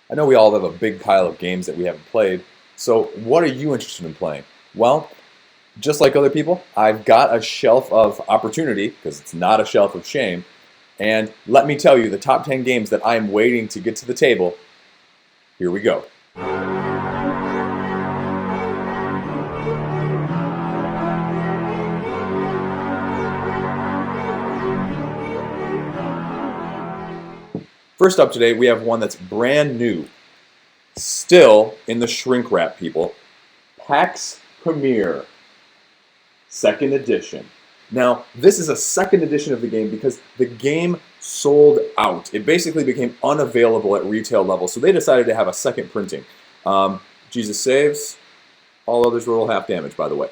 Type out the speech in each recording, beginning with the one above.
I know we all have a big pile of games that we haven't played, so what are you interested in playing? Well, just like other people, I've got a shelf of opportunity, because it's not a shelf of shame, and let me tell you, the top 10 games that I'm waiting to get to the table, here we go. First up today, we have one that's brand new, still in the shrink wrap, people. Pax Pamir, second edition. Now, this is a second edition of the game because the game sold out. It basically became unavailable at retail level, so they decided to have a second printing. Jesus saves. All others roll half damage, by the way.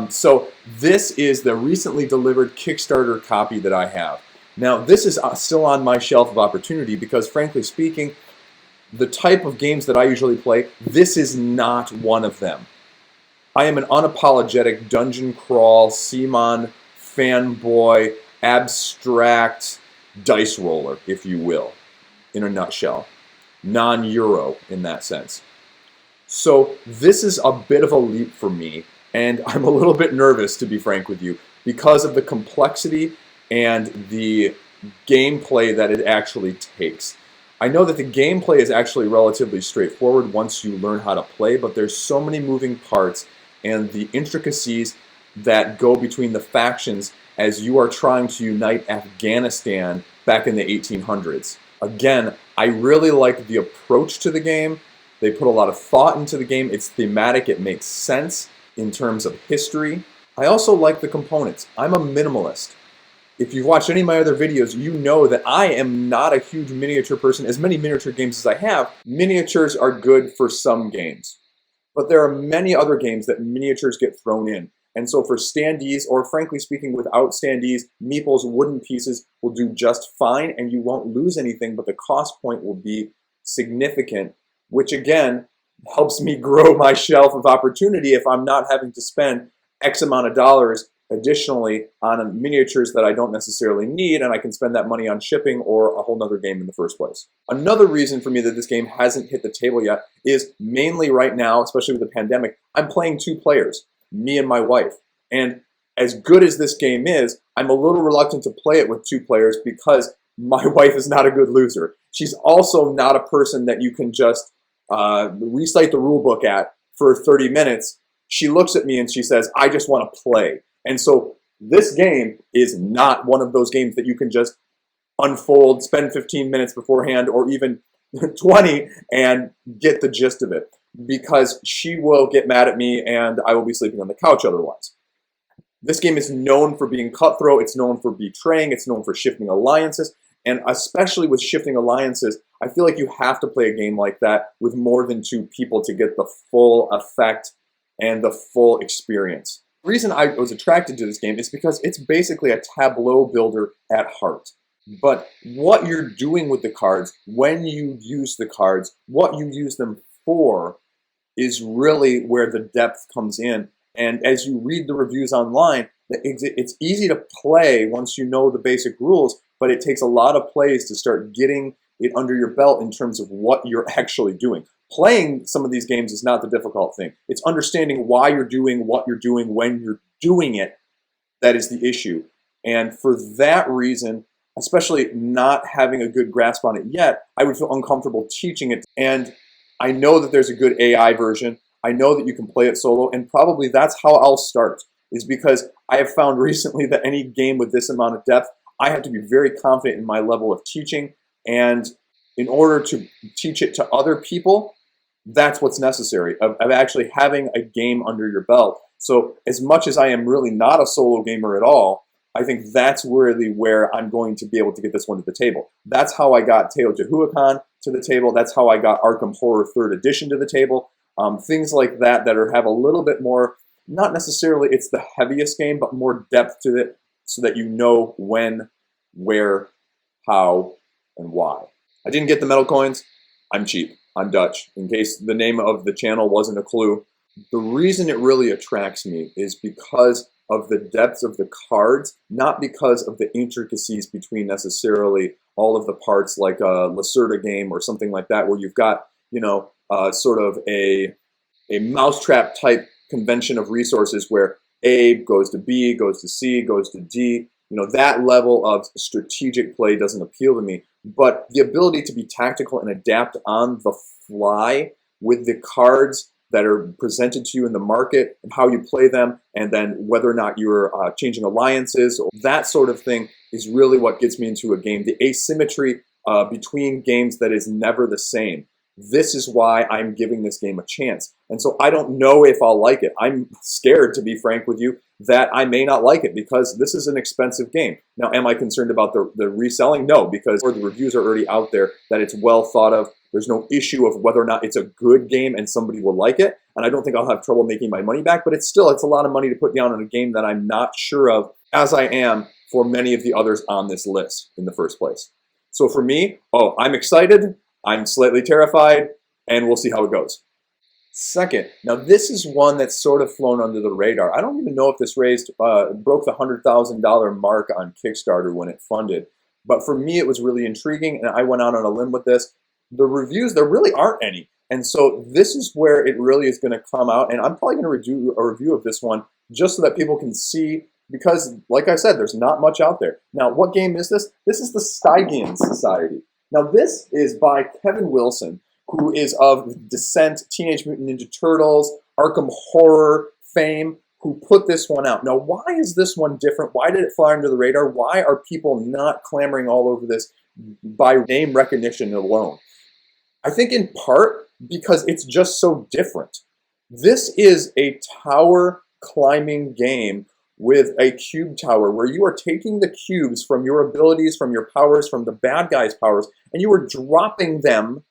So this is the recently delivered Kickstarter copy that I have. Now, this is still on my shelf of opportunity because, frankly speaking, the type of games that I usually play, this is not one of them. I am an unapologetic dungeon crawl, CMON, fanboy, abstract dice roller, if you will, in a nutshell. Non-Euro in that sense. So this is a bit of a leap for me, and I'm a little bit nervous, to be frank with you, because of the complexity and the gameplay that it actually takes. I know that the gameplay is actually relatively straightforward once you learn how to play, but there's so many moving parts and the intricacies that go between the factions as you are trying to unite Afghanistan back in the 1800s. Again, I really like the approach to the game. They put a lot of thought into the game. It's thematic, it makes sense in terms of history. I also like the components. I'm a minimalist. If you've watched any of my other videos, you know that I am not a huge miniature person. As many miniature games as I have, miniatures are good for some games. But there are many other games that miniatures get thrown in. And so for standees, or frankly speaking, without standees, meeples, wooden pieces will do just fine, and you won't lose anything, but the cost point will be significant, which again, helps me grow my shelf of opportunity if I'm not having to spend X amount of dollars additionally on miniatures that I don't necessarily need, and I can spend that money on shipping or a whole nother game in the first place. Another reason for me that this game hasn't hit the table yet is mainly right now, especially with the pandemic, I'm playing 2 players, me and my wife. And as good as this game is, I'm a little reluctant to play it with 2 players because my wife is not a good loser. She's also not a person that you can just recite the rule book at for 30 minutes. She looks at me and she says, I just want to play. And so this game is not one of those games that you can just unfold, spend 15 minutes beforehand or even 20 and get the gist of it, because she will get mad at me and I will be sleeping on the couch otherwise. This game is known for being cutthroat, it's known for betraying, it's known for shifting alliances, and especially with shifting alliances, I feel like you have to play a game like that with more than 2 people to get the full effect and the full experience. The reason I was attracted to this game is because it's basically a tableau builder at heart. But what you're doing with the cards, when you use the cards, what you use them for, is really where the depth comes in. And as you read the reviews online, it's easy to play once you know the basic rules, but it takes a lot of plays to start getting it under your belt in terms of what you're actually doing. Playing some of these games is not the difficult thing. It's understanding why you're doing what you're doing when you're doing it that is the issue. And for that reason, especially not having a good grasp on it yet, I would feel uncomfortable teaching it. And I know that there's a good AI version. I know that you can play it solo, and probably that's how I'll start, is because I have found recently that any game with this amount of depth, I have to be very confident in my level of teaching, and in order to teach it to other people, that's what's necessary, of actually having a game under your belt. So as much as I am really not a solo gamer at all, I think that's really where I'm going to be able to get this one to the table. That's how I got Teotihuacan to the table. That's how I got Arkham Horror 3rd Edition to the table. Things like that have a little bit more, not necessarily it's the heaviest game, but more depth to it so that you know when, where, how, and why. I didn't get the metal coins. I'm cheap. I'm Dutch, in case the name of the channel wasn't a clue. The reason it really attracts me is because of the depths of the cards, not because of the intricacies between necessarily all of the parts like a Lacerda game or something like that, where you've got, sort of a mousetrap type convention of resources where A goes to B, goes to C, goes to D. That level of strategic play doesn't appeal to me. But the ability to be tactical and adapt on the fly with the cards that are presented to you in the market and how you play them, and then whether or not you're changing alliances, or that sort of thing is really what gets me into a game. The asymmetry between games that is never the same. This is why I'm giving this game a chance. And so I don't know if I'll like it. I'm scared, to be frank with you, that I may not like it because this is an expensive game. Now, am I concerned about the reselling? No, because the reviews are already out there that it's well thought of. There's no issue of whether or not it's a good game and somebody will like it. And I don't think I'll have trouble making my money back, but it's a lot of money to put down on a game that I'm not sure of, as I am for many of the others on this list in the first place. So for me, I'm excited. I'm slightly terrified, and we'll see how it goes. Second, now this is one that's sort of flown under the radar. I don't even know if this broke the $100,000 mark on Kickstarter when it funded. But for me, it was really intriguing, and I went out on a limb with this. The reviews, there really aren't any. And so this is where it really is going to come out, and I'm probably going to do a review of this one just so that people can see, because, like I said, there's not much out there. Now, what game is this? This is the Stygian Society. Now, this is by Kevin Wilson, who is of Descent, Teenage Mutant Ninja Turtles, Arkham Horror fame, who put this one out. Now, why is this one different? Why did it fly under the radar? Why are people not clamoring all over this by name recognition alone? I think in part because it's just so different. This is a tower climbing game with a cube tower where you are taking the cubes from your abilities, from your powers, from the bad guys' powers, and you are dropping them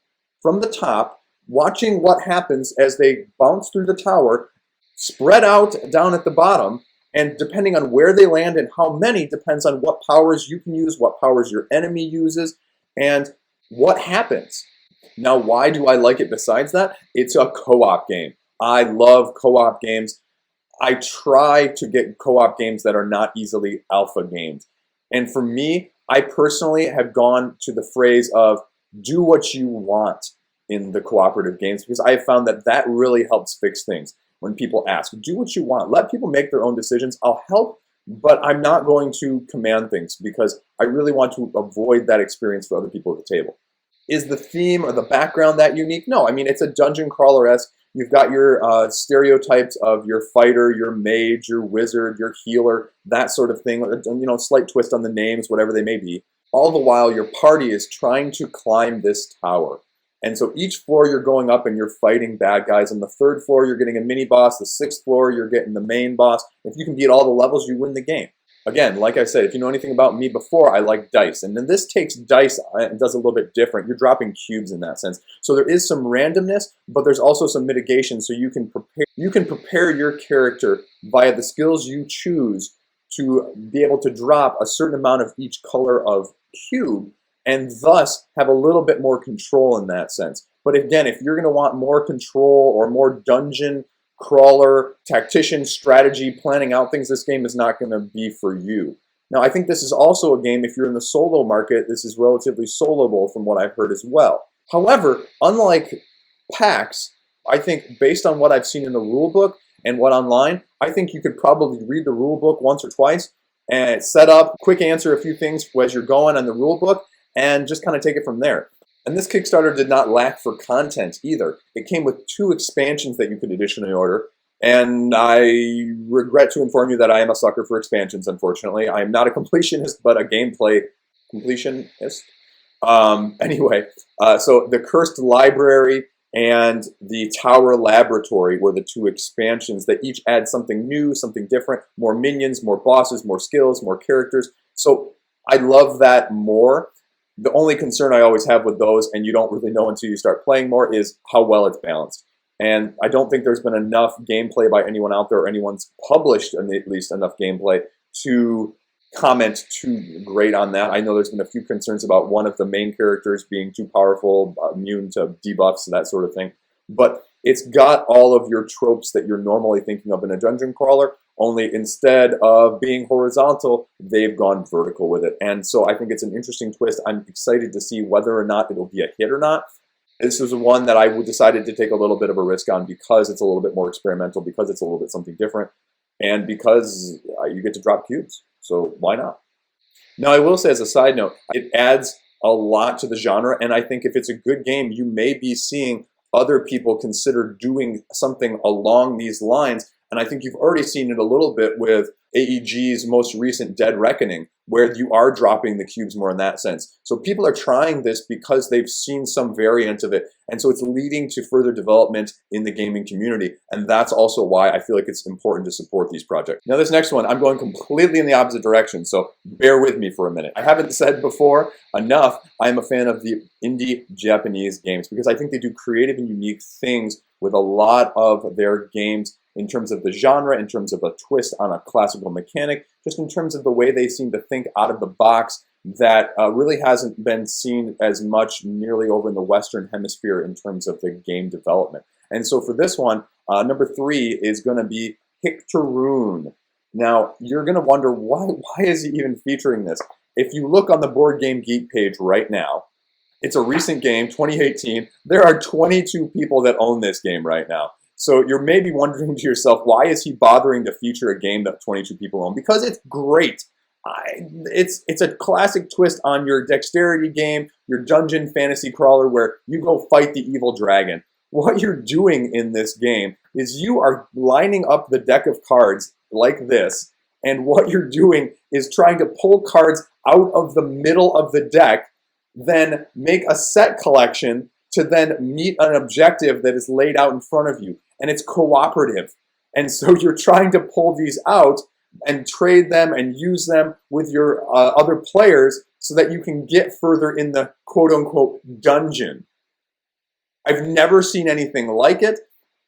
from the top, watching what happens as they bounce through the tower, spread out down at the bottom, and depending on where they land and how many depends on what powers you can use, what powers your enemy uses, and what happens. Now, why do I like it besides that? It's a co-op game. I love co-op games. I try to get co-op games that are not easily alpha games. And for me, I personally have gone to the phrase of do what you want in the cooperative games, because I have found that that really helps fix things. When people ask, do what you want, let people make their own decisions. I'll help, but I'm not going to command things because I really want to avoid that experience for other people at the table. Is the theme or the background that unique? No, I mean, it's a dungeon crawler-esque. You've got your stereotypes of your fighter, your mage, your wizard, your healer, that sort of thing. Slight twist on the names, whatever they may be. All the while, your party is trying to climb this tower. And so each floor you're going up and you're fighting bad guys. On the third floor, you're getting a mini boss. The sixth floor, you're getting the main boss. If you can beat all the levels, you win the game. Again, like I said, if you know anything about me before, I like dice. And then this takes dice and does a little bit different. You're dropping cubes in that sense. So there is some randomness, but there's also some mitigation so you can prepare your character via the skills you choose to be able to drop a certain amount of each color of cube and thus have a little bit more control in that sense. But again, if you're going to want more control or more dungeon crawler, tactician, strategy, planning out things, this game is not going to be for you. Now, I think this is also a game, if you're in the solo market, this is relatively soloable from what I've heard as well. However, unlike Pax, I think based on what I've seen in the rulebook and what online, I think you could probably read the rulebook once or twice and set up, quick answer a few things as you're going on the rulebook, and just kind of take it from there. And this Kickstarter did not lack for content either. It came with 2 expansions that you could additionally order. And I regret to inform you that I am a sucker for expansions, unfortunately. I am not a completionist, but a gameplay completionist. So the Cursed Library and the Tower Laboratory were the 2 expansions that each add something new, something different, more minions, more bosses, more skills, more characters. So I love that more. The only concern I always have with those, and you don't really know until you start playing more, is how well it's balanced. And I don't think there's been enough gameplay by anyone out there, or anyone's published at least enough gameplay to comment too great on that. I know there's been a few concerns about one of the main characters being too powerful, immune to debuffs, that sort of thing. But it's got all of your tropes that you're normally thinking of in a dungeon crawler, only instead of being horizontal, they've gone vertical with it. And so I think it's an interesting twist. I'm excited to see whether or not it'll be a hit or not. This was one that I decided to take a little bit of a risk on because it's a little bit more experimental, because it's a little bit something different, and because you get to drop cubes. So why not? Now, I will say as a side note, it adds a lot to the genre, and I think if it's a good game, you may be seeing other people consider doing something along these lines. And I think you've already seen it a little bit with AEG's most recent Dead Reckoning, where you are dropping the cubes more in that sense. So people are trying this because they've seen some variant of it. And so it's leading to further development in the gaming community. And that's also why I feel like it's important to support these projects. Now, this next one, I'm going completely in the opposite direction. So bear with me for a minute. I haven't said before enough, I'm a fan of the indie Japanese games because I think they do creative and unique things with a lot of their games in terms of the genre, in terms of a twist on a classical mechanic, just in terms of the way they seem to think out of the box that really hasn't been seen as much nearly over in the Western Hemisphere in terms of the game development. And so for this one, number 3 is going to be Hiktorune. Now, you're going to wonder, why is he even featuring this? If you look on the Board Game Geek page right now, it's a recent game, 2018. There are 22 people that own this game right now. So you're maybe wondering to yourself, why is he bothering to feature a game that 22 people own? Because it's great. It's a classic twist on your dexterity game, your dungeon fantasy crawler where you go fight the evil dragon. What you're doing in this game is you are lining up the deck of cards like this, and what you're doing is trying to pull cards out of the middle of the deck, then make a set collection to then meet an objective that is laid out in front of you. And it's cooperative. And so you're trying to pull these out and trade them and use them with your other players so that you can get further in the quote-unquote dungeon. I've never seen anything like it.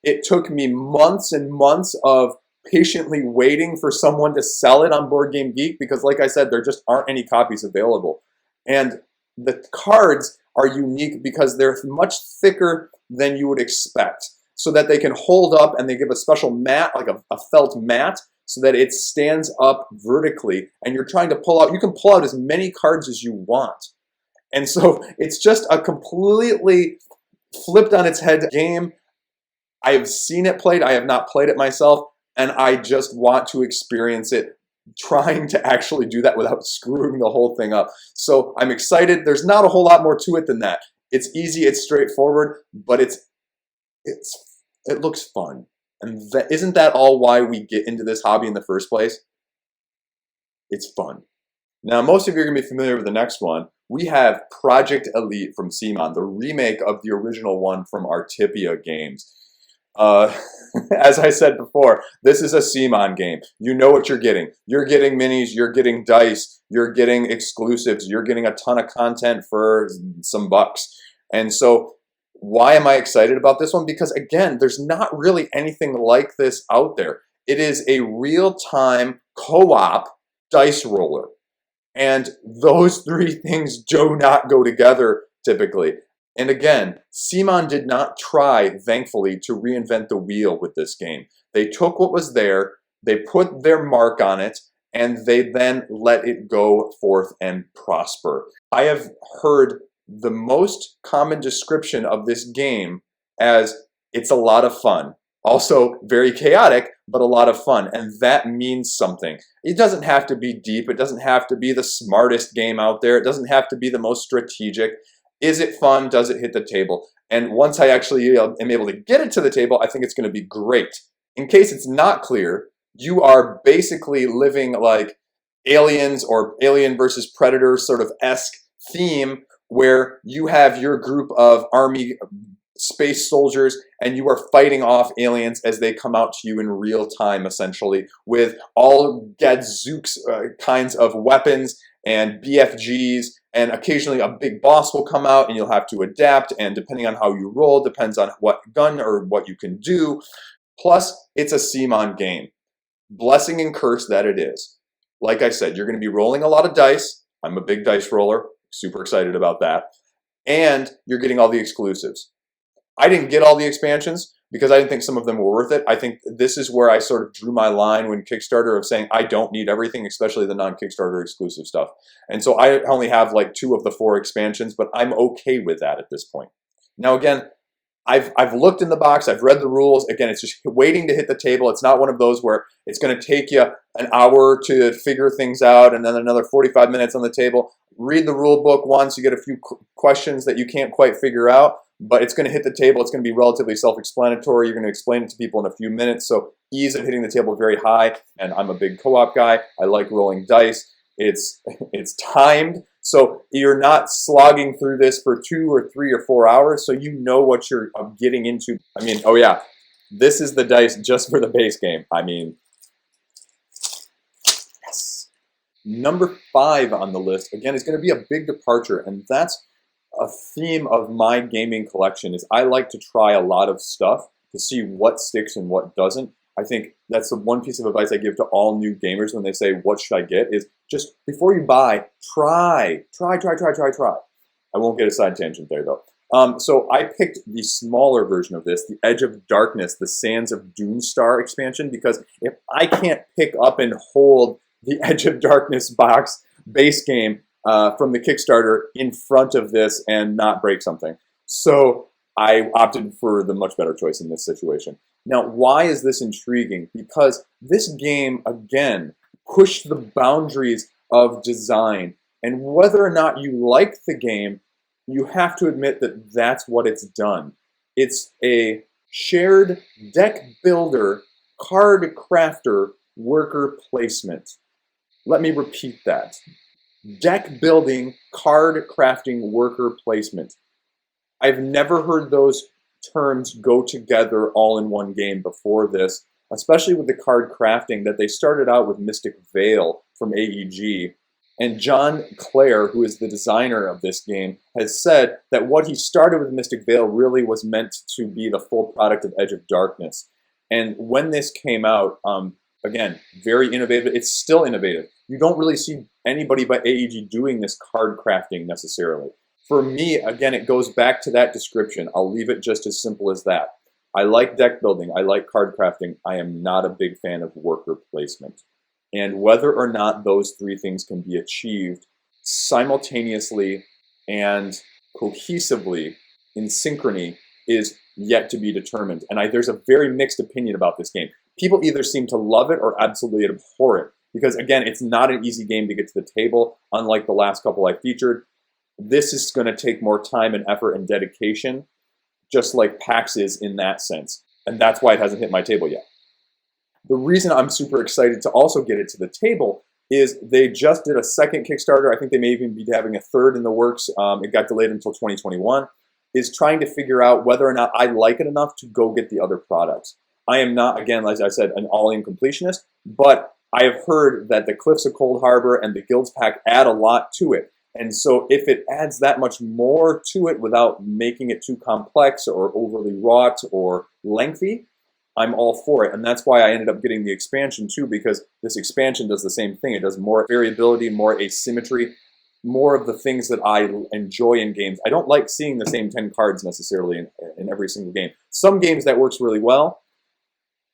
It took me months and months of patiently waiting for someone to sell it on Board Game Geek because, like I said, there just aren't any copies available. And the cards are unique because they're much thicker than you would expect, so that they can hold up, and they give a special mat, like a felt mat, so that it stands up vertically, and you're trying to pull out, you can pull out as many cards as you want. And so it's just a completely flipped on its head game. I have seen it played, I have not played it myself, and I just want to experience it, trying to actually do that without screwing the whole thing up. So I'm excited. There's not a whole lot more to it than that. It's easy, it's straightforward, but it looks fun. And isn't that all why we get into this hobby in the first place? It's fun. Now, most of you are going to be familiar with the next one. We have Project Elite from CMON, the remake of the original one from Artipia Games. As I said before, this is a CMON game. You know what you're getting. You're getting minis, you're getting dice, you're getting exclusives, you're getting a ton of content for some bucks. And so why am I excited about this one? Because again, there's not really anything like this out there. It is a real-time co-op dice roller. And those three things do not go together typically. And again, CMON did not try, thankfully, to reinvent the wheel with this game. They took what was there, they put their mark on it, and they then let it go forth and prosper. I have heard the most common description of this game as it's a lot of fun. Also very chaotic, but a lot of fun, and that means something. It doesn't have to be deep, it doesn't have to be the smartest game out there, it doesn't have to be the most strategic. Is it fun? Does it hit the table? And once I actually am able to get it to the table, I think it's going to be great. In case it's not clear, you are basically living like Aliens or Alien versus Predator sort of esque theme, where you have your group of army space soldiers and you are fighting off aliens as they come out to you in real time, essentially, with all gadzooks kinds of weapons and BFGs, and occasionally a big boss will come out and you'll have to adapt, and depending on how you roll, depends on what gun or what you can do. Plus, it's a CMON game. Blessing and curse that it is. Like I said, you're going to be rolling a lot of dice. I'm a big dice roller, super excited about that. And you're getting all the exclusives. I didn't get all the expansions, because I didn't think some of them were worth it. I think this is where I sort of drew my line when Kickstarter of saying I don't need everything, especially the non-Kickstarter exclusive stuff. And so I only have like 2 of the 4 expansions, but I'm okay with that at this point. Now again, I've looked in the box, I've read the rules. Again, it's just waiting to hit the table. It's not one of those where it's going to take you an hour to figure things out and then another 45 minutes on the table. Read the rule book once, you get a few questions that you can't quite figure out, but it's going to hit the table. It's going to be relatively self-explanatory. You're going to explain it to people in a few minutes. So ease of hitting the table very high, and I'm a big co-op guy. I like rolling dice. It's timed. So you're not slogging through this for 2 or 3 or 4 hours, so you know what you're getting into. I mean, oh yeah, this is the dice just for the base game. I mean, yes. Number 5 on the list, again, is going to be a big departure, and that's a theme of my gaming collection is I like to try a lot of stuff to see what sticks and what doesn't. I think that's the one piece of advice I give to all new gamers when they say, what should I get? Is just before you buy, try. I won't get a side tangent there though. So I picked the smaller version of this, the Edge of Darkness, the Sands of Doomstar expansion, because if I can't pick up and hold the Edge of Darkness box base game from the Kickstarter in front of this and not break something. So I opted for the much better choice in this situation. Now, why is this intriguing? Because this game, again, pushed the boundaries of design. And whether or not you like the game, you have to admit that that's what it's done. It's a shared deck builder, card crafter, worker placement. Let me repeat that. Deck building, card crafting, worker placement. I've never heard those terms go together all in one game before this, especially with the card crafting that they started out with Mystic Vale from AEG. And John Clare, who is the designer of this game, has said that what he started with Mystic Vale really was meant to be the full product of Edge of Darkness. And when this came out, again, very innovative. It's still innovative. You don't really see anybody but AEG doing this card crafting necessarily. For me, again, it goes back to that description. I'll leave it just as simple as that. I like deck building. I like card crafting. I am not a big fan of worker placement. And whether or not those 3 things can be achieved simultaneously and cohesively in synchrony is yet to be determined. And there's a very mixed opinion about this game. People either seem to love it or absolutely abhor it. Because again, it's not an easy game to get to the table, unlike the last couple I featured. This is going to take more time and effort and dedication, just like PAX is in that sense. And that's why it hasn't hit my table yet. The reason I'm super excited to also get it to the table is they just did a second Kickstarter. I think they may even be having a third in the works. It got delayed until 2021. Is trying to figure out whether or not I like it enough to go get the other products. I am not, again, as I said, an all-in completionist, but I have heard that the Cliffs of Cold Harbor and the Guilds Pack add a lot to it. And so if it adds that much more to it without making it too complex or overly wrought or lengthy, I'm all for it. And that's why I ended up getting the expansion too, because this expansion does the same thing. It does more variability, more asymmetry, more of the things that I enjoy in games. I don't like seeing the same 10 cards necessarily in every single game. Some games that works really well.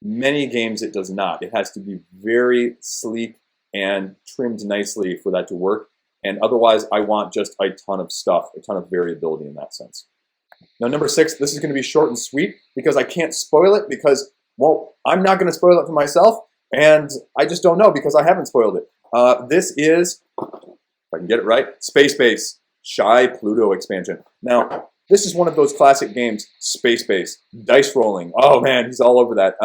Many games it does not. It has to be very sleek and trimmed nicely for that to work. And otherwise, I want just a ton of stuff, a ton of variability in that sense. Now, number 6, this is going to be short and sweet because I can't spoil it because, well, I'm not going to spoil it for myself, and I just don't know because I haven't spoiled it. This is, if I can get it right, Space Base, Shy Pluto expansion. Now, this is one of those classic games, Space Base, dice rolling. Oh man, he's all over that.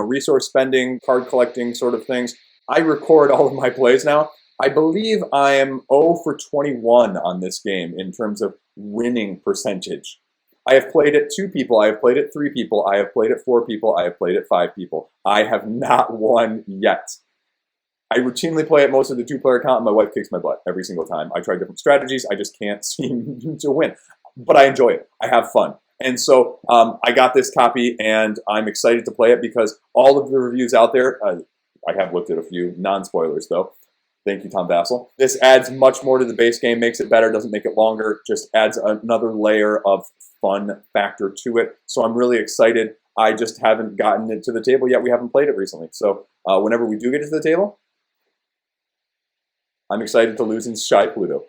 Resource spending, card collecting sort of things. I record all of my plays now. I believe I am 0 for 21 on this game in terms of winning percentage. I have played it 2 people, I have played it 3 people, I have played it 4 people, I have played it 5 people. I have not won yet. I routinely play at most of the 2-player count and my wife kicks my butt every single time. I try different strategies, I just can't seem to win. But I enjoy it, I have fun. And so I got this copy and I'm excited to play it because all of the reviews out there, I have looked at a few, non-spoilers though. Thank you, Tom Vassell. This adds much more to the base game, makes it better, doesn't make it longer, just adds another layer of fun factor to it. So I'm really excited. I just haven't gotten it to the table yet. We haven't played it recently. So whenever we do get it to the table, I'm excited to lose in Shy Pluto.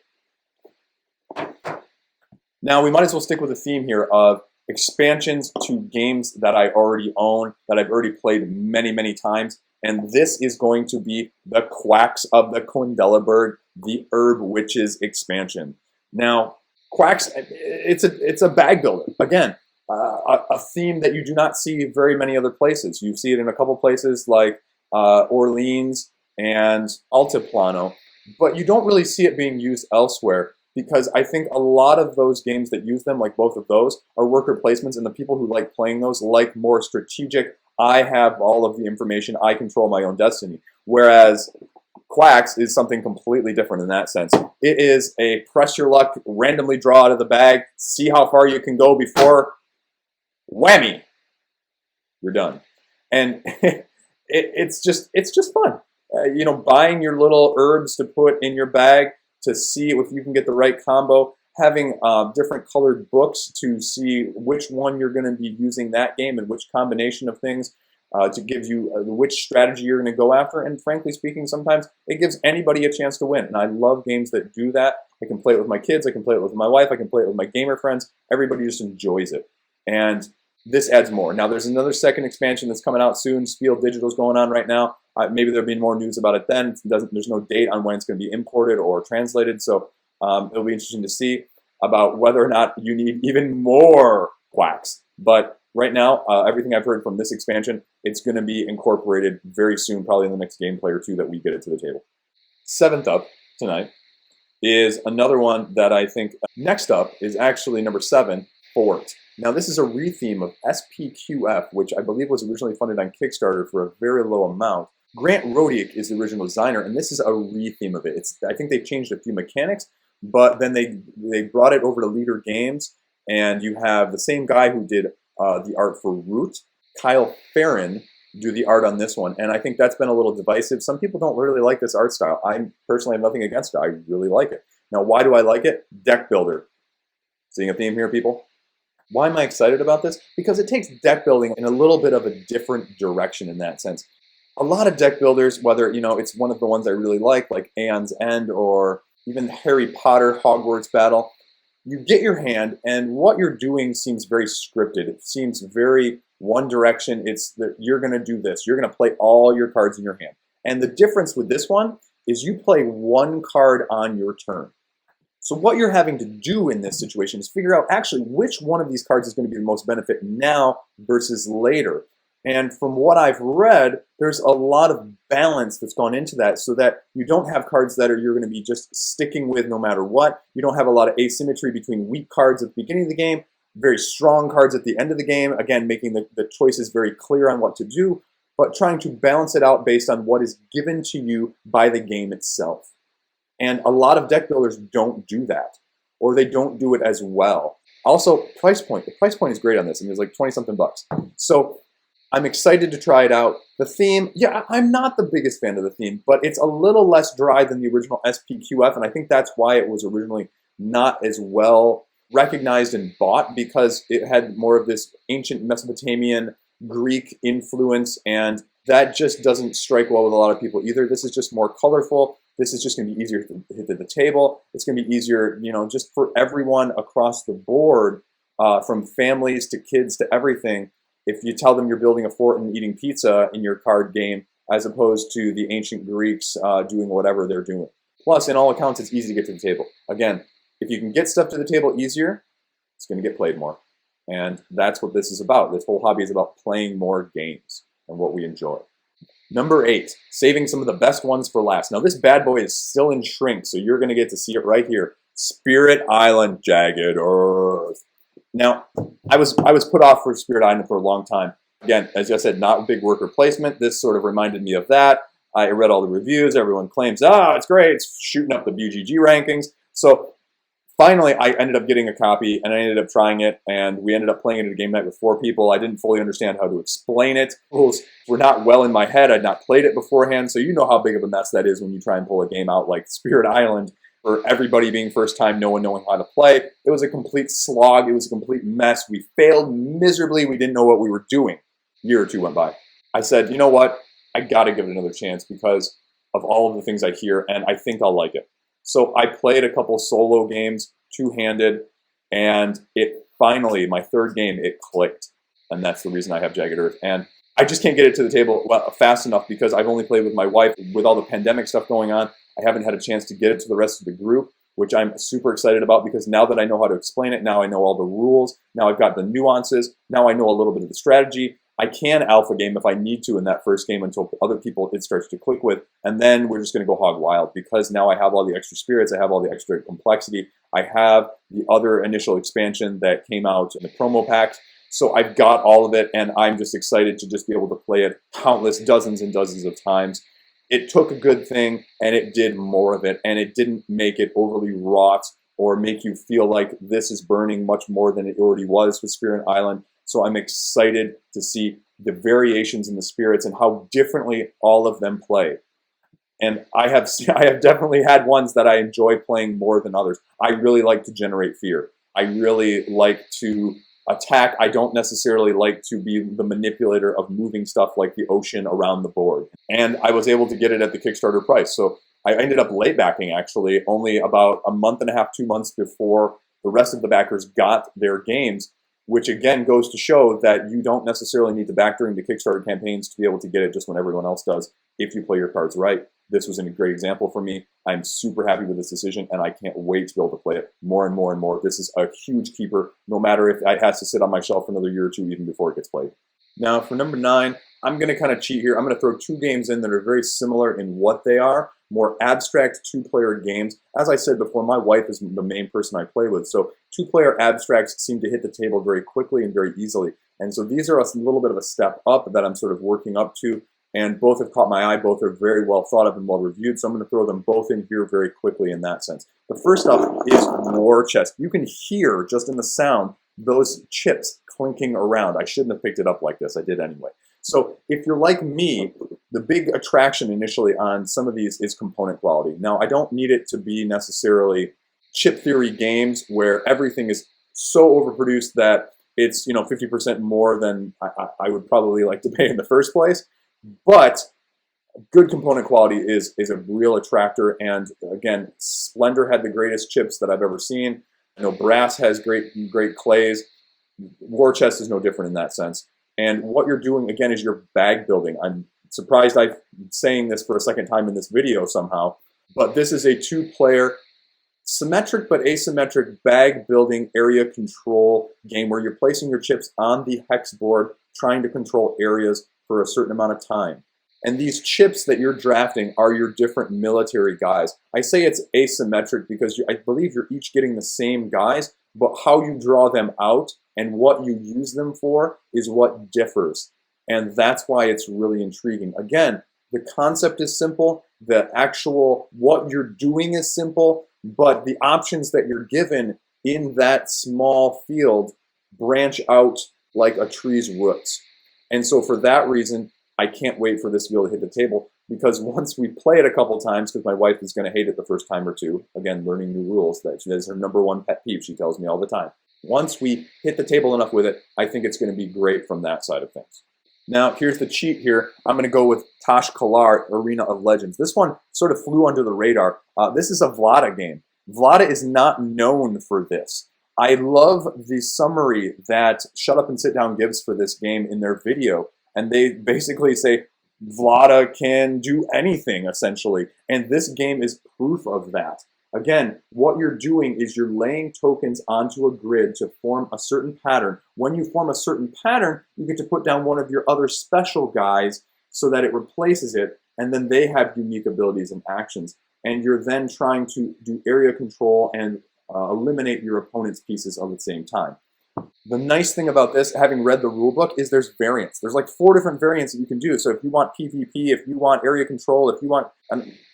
Now, we might as well stick with the theme here of expansions to games that I already own, that I've already played many, many times. And this is going to be the Quacks of the Quedlinburg, the Herb Witches expansion. Now, Quacks, it's a bag builder. Again, a theme that you do not see very many other places. You see it in a couple places like Orleans and Altiplano, but you don't really see it being used elsewhere, because I think a lot of those games that use them, like both of those, are worker placements, and the people who like playing those like more strategic, I have all of the information, I control my own destiny. Whereas Quacks is something completely different in that sense. It is a press your luck, randomly draw out of the bag, see how far you can go before whammy, you're done. And it's just fun. You know, buying your little herbs to put in your bag to see if you can get the right combo, having different colored books to see which one you're going to be using that game and which combination of things to give you which strategy you're going to go after. And frankly speaking, sometimes it gives anybody a chance to win. And I love games that do that. I can play it with my kids, I can play it with my wife, I can play it with my gamer friends. Everybody just enjoys it. And this adds more. Now, there's another second expansion that's coming out soon. Spiel Digital's going on right now. Maybe there'll be more news about it then. There's no date on when it's going to be imported or translated, so it'll be interesting to see about whether or not you need even more Quacks. But right now, everything I've heard from this expansion, it's going to be incorporated very soon, probably in the next gameplay or two that we get it to the table. Seventh up tonight is another one that I think next up is actually number 7, Fort. Now, this is a retheme of SPQF, which I believe was originally funded on Kickstarter for a very low amount. Grant Rodiak is the original designer, and this is a retheme of it. I think they've changed a few mechanics, but then they brought it over to Leader Games, and you have the same guy who did the art for Root, Kyle Farron, do the art on this one, and I think that's been a little divisive. Some people don't really like this art style. I personally have nothing against it. I really like it. Now, why do I like it? Deck builder. Seeing a theme here, people? Why am I excited about this? Because it takes deck building in a little bit of a different direction in that sense. A lot of deck builders, whether it's one of the ones I really like Aeon's End or even Harry Potter Hogwarts Battle, you get your hand and what you're doing seems very scripted. It seems very one direction. It's that you're going to do this. You're going to play all your cards in your hand. And the difference with this one is you play one card on your turn. So what you're having to do in this situation is figure out actually which one of these cards is going to be the most benefit now versus later. And from what I've read, there's a lot of balance that's gone into that so that you don't have cards that you're going to be just sticking with no matter what. You don't have a lot of asymmetry between weak cards at the beginning of the game, very strong cards at the end of the game, again, making the choices very clear on what to do, but trying to balance it out based on what is given to you by the game itself. And a lot of deck builders don't do that, or they don't do it as well. Also, price point. The price point is great on this. I mean, it's like 20-something bucks. So I'm excited to try it out. The theme, yeah, I'm not the biggest fan of the theme, but it's a little less dry than the original SPQF, and I think that's why it was originally not as well recognized and bought, because it had more of this ancient Mesopotamian Greek influence, and that just doesn't strike well with a lot of people either. This is just more colorful. This is just going to be easier to hit at the table. It's going to be easier, just for everyone across the board, from families to kids to everything. If you tell them you're building a fort and eating pizza in your card game, as opposed to the ancient Greeks doing whatever they're doing. Plus, in all accounts, it's easy to get to the table. Again, if you can get stuff to the table easier, it's going to get played more. And that's what this is about. This whole hobby is about playing more games and what we enjoy. Number 8, saving some of the best ones for last. Now, this bad boy is still in shrink, so you're going to get to see it right here. Spirit Island Jagged Earth. Now, I was put off for Spirit Island for a long time. Again, as I said, not a big worker placement. This sort of reminded me of that. I read all the reviews. Everyone claims, it's great. It's shooting up the BGG rankings. So finally, I ended up getting a copy, and I ended up trying it, and we ended up playing it at a game night with 4 people. I didn't fully understand how to explain it. Rules were not well in my head. I'd not played it beforehand, so you know how big of a mess that is when you try and pull a game out like Spirit Island for everybody being first time, no one knowing how to play. It was a complete slog. It was a complete mess. We failed miserably. We didn't know what we were doing. A year or two went by. I said, you know what? I got to give it another chance because of all of the things I hear, and I think I'll like it. So I played a couple solo games, two-handed, and it finally, my third game, it clicked. And that's the reason I have Jagged Earth. And I just can't get it to the table fast enough because I've only played with my wife. With all the pandemic stuff going on, I haven't had a chance to get it to the rest of the group, which I'm super excited about because now that I know how to explain it, now I know all the rules, now I've got the nuances, now I know a little bit of the strategy. I can alpha game if I need to in that first game until other people it starts to click with, and then we're just going to go hog wild because now I have all the extra spirits, I have all the extra complexity, I have the other initial expansion that came out in the promo packs. So I've got all of it, and I'm just excited to just be able to play it countless dozens and dozens of times. It took a good thing, and it did more of it, and it didn't make it overly wrought or make you feel like this is burning much more than it already was with Spirit Island. So I'm excited to see the variations in the spirits and how differently all of them play. And I have definitely had ones that I enjoy playing more than others. I really like to generate fear. I really like to attack. I don't necessarily like to be the manipulator of moving stuff like the ocean around the board. And I was able to get it at the Kickstarter price. So I ended up late backing actually only about a month and a half, 2 months before the rest of the backers got their games, which again goes to show that you don't necessarily need to back during the Kickstarter campaigns to be able to get it just when everyone else does if you play your cards right. This was a great example for me. I'm super happy with this decision, and I can't wait to be able to play it more and more and more. This is a huge keeper, no matter if it has to sit on my shelf for another year or two even before it gets played. Now, for number 9, I'm going to kind of cheat here. I'm going to throw 2 games in that are very similar in what they are, more abstract 2-player games. As I said before, my wife is the main person I play with, so 2-player abstracts seem to hit the table very quickly and very easily. And so these are a little bit of a step up that I'm sort of working up to. And both have caught my eye. Both are very well thought of and well reviewed. So I'm going to throw them both in here very quickly in that sense. The first up is War Chest. You can hear, just in the sound, those chips clinking around. I shouldn't have picked it up like this. I did anyway. So if you're like me, the big attraction initially on some of these is component quality. Now, I don't need it to be necessarily chip theory games where everything is so overproduced that it's 50% more than I would probably like to pay in the first place. But good component quality is a real attractor, and again, Splendor had the greatest chips that I've ever seen. I know Brass has great clays. War Chest is no different in that sense. And what you're doing again is you're bag building. I'm surprised I'm saying this for a second time in this video somehow, but this is a 2-player symmetric but asymmetric bag building area control game where you're placing your chips on the hex board, trying to control areas for a certain amount of time. And these chips that you're drafting are your different military guys. I say it's asymmetric because I believe you're each getting the same guys, but how you draw them out and what you use them for is what differs. And that's why it's really intriguing. Again, the concept is simple, the actual what you're doing is simple, but the options that you're given in that small field branch out like a tree's roots. And so for that reason, I can't wait for this to be able to hit the table, because once we play it a couple times, because my wife is going to hate it the first time or two, again, learning new rules, that is her #1 pet peeve, she tells me all the time. Once we hit the table enough with it, I think it's going to be great from that side of things. Now, here's the cheat here. I'm going to go with Tash Kalar, Arena of Legends. This one sort of flew under the radar. This is a Vlada game. Vlada is not known for this. I love the summary that Shut Up and Sit Down gives for this game in their video. And they basically say Vlada can do anything, essentially. And this game is proof of that. Again, what you're doing is you're laying tokens onto a grid to form a certain pattern. When you form a certain pattern, you get to put down one of your other special guys so that it replaces it, and then they have unique abilities and actions. And you're then trying to do area control and eliminate your opponent's pieces at the same time. The nice thing about this, having read the rulebook, is there's variants. There's like 4 different variants that you can do. So if you want PvP, if you want area control, if you want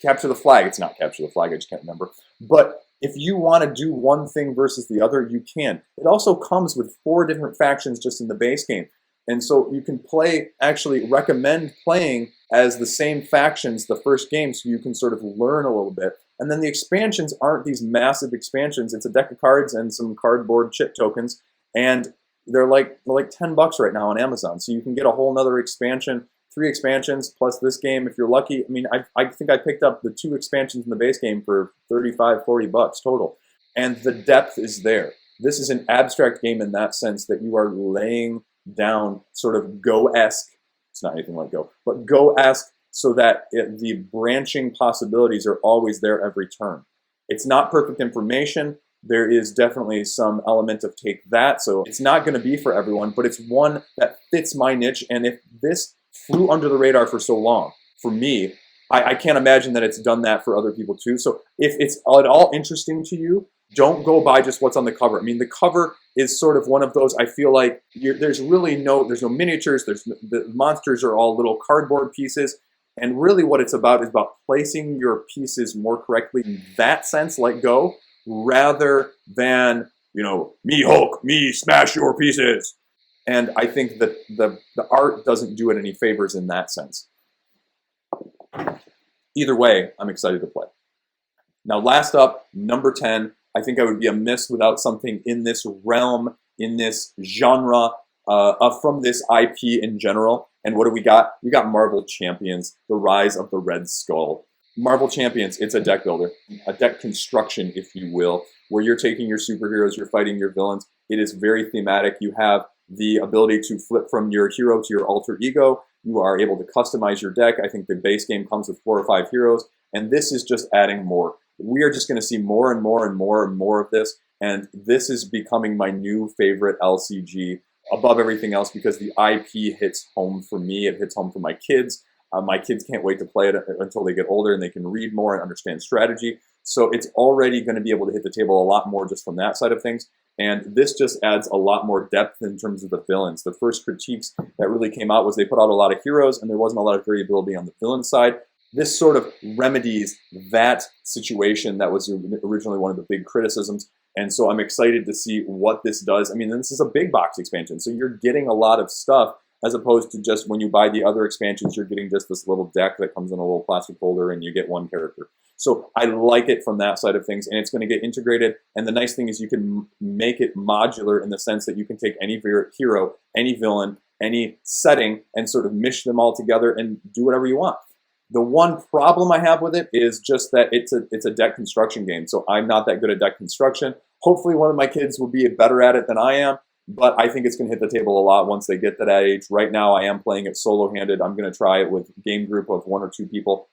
capture the flag, it's not capture the flag, I just can't remember. But if you want to do one thing versus the other, you can. It also comes with 4 different factions just in the base game. And so you can play, actually recommend playing as the same factions the first game so you can sort of learn a little bit. And then the expansions aren't these massive expansions. It's a deck of cards and some cardboard chip tokens, and they're like $10 right now on Amazon. So you can get a whole nother expansion, 3 expansions plus this game if you're lucky. I mean, I think I picked up the 2 expansions in the base game for $35-40 total, and the depth is there. This is an abstract game in that sense that you are laying down sort of Go-esque. It's not anything like Go, but Go-esque, so that the branching possibilities are always there every turn. It's not perfect information. There is definitely some element of take that, so it's not going to be for everyone, but it's one that fits my niche. And if this flew under the radar for so long, for me, I can't imagine that it's done that for other people too. So if it's at all interesting to you, don't go by just what's on the cover. I mean, the cover is sort of one of those, I feel like there's no miniatures, the monsters are all little cardboard pieces. And really what it's about is about placing your pieces more correctly in that sense, like Go, rather than, me Hulk, me smash your pieces. And I think that the art doesn't do it any favors in that sense. Either way, I'm excited to play. Now, last up, number 10. I think I would be amiss without something in this realm, in this genre, from this IP in general. And what do we got? We got Marvel Champions, The Rise of the Red Skull. Marvel Champions, it's a deck builder, a deck construction, if you will, where you're taking your superheroes, you're fighting your villains. It is very thematic. You have the ability to flip from your hero to your alter ego. You are able to customize your deck. I think the base game comes with 4 or 5 heroes, and this is just adding more. We are just going to see more and more and more and more of this, and this is becoming my new favorite LCG above everything else because the IP hits home for me. It hits home for my kids. My kids can't wait to play it until they get older and they can read more and understand strategy. So it's already going to be able to hit the table a lot more just from that side of things. And this just adds a lot more depth in terms of the villains. The first critiques that really came out was they put out a lot of heroes and there wasn't a lot of variability on the villain side. This sort of remedies that situation that was originally one of the big criticisms. And so I'm excited to see what this does. I mean, this is a big box expansion, so you're getting a lot of stuff as opposed to just when you buy the other expansions, you're getting just this little deck that comes in a little plastic folder and you get one character. So I like it from that side of things, and it's going to get integrated. And the nice thing is you can make it modular in the sense that you can take any hero, any villain, any setting, and sort of mish them all together and do whatever you want. The one problem I have with it is just that it's a deck construction game, so I'm not that good at deck construction. Hopefully one of my kids will be better at it than I am, but I think it's going to hit the table a lot once they get to that age. Right now I am playing it solo-handed. I'm going to try it with a game group of 1 or 2 people,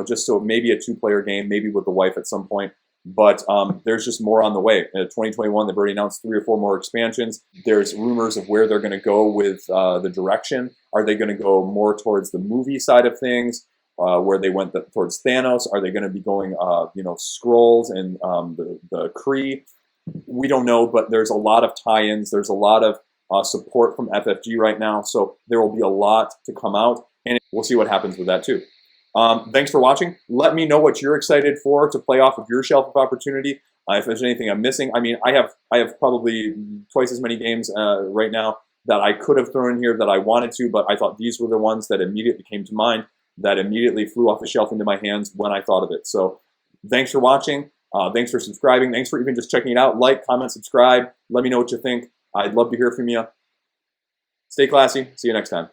just so maybe a 2-player game, maybe with the wife at some point. But there's just more on the way. In 2021, they've already announced 3 or 4 more expansions. There's rumors of where they're going to go with the direction. Are they going to go more towards the movie side of things, where they went towards Thanos? Are they going to be going, Skrulls and the Kree? We don't know, but there's a lot of tie-ins. There's a lot of support from FFG right now, so there will be a lot to come out, and we'll see what happens with that too. Thanks for watching. Let me know what you're excited for to play off of your shelf of opportunity. If there's anything I'm missing, I mean, I have probably twice as many games right now that I could have thrown in here that I wanted to, but I thought these were the ones that immediately came to mind, that immediately flew off the shelf into my hands when I thought of it. So thanks for watching. Thanks for subscribing. Thanks for even just checking it out. Like, comment, subscribe. Let me know what you think. I'd love to hear from you. Stay classy. See you next time.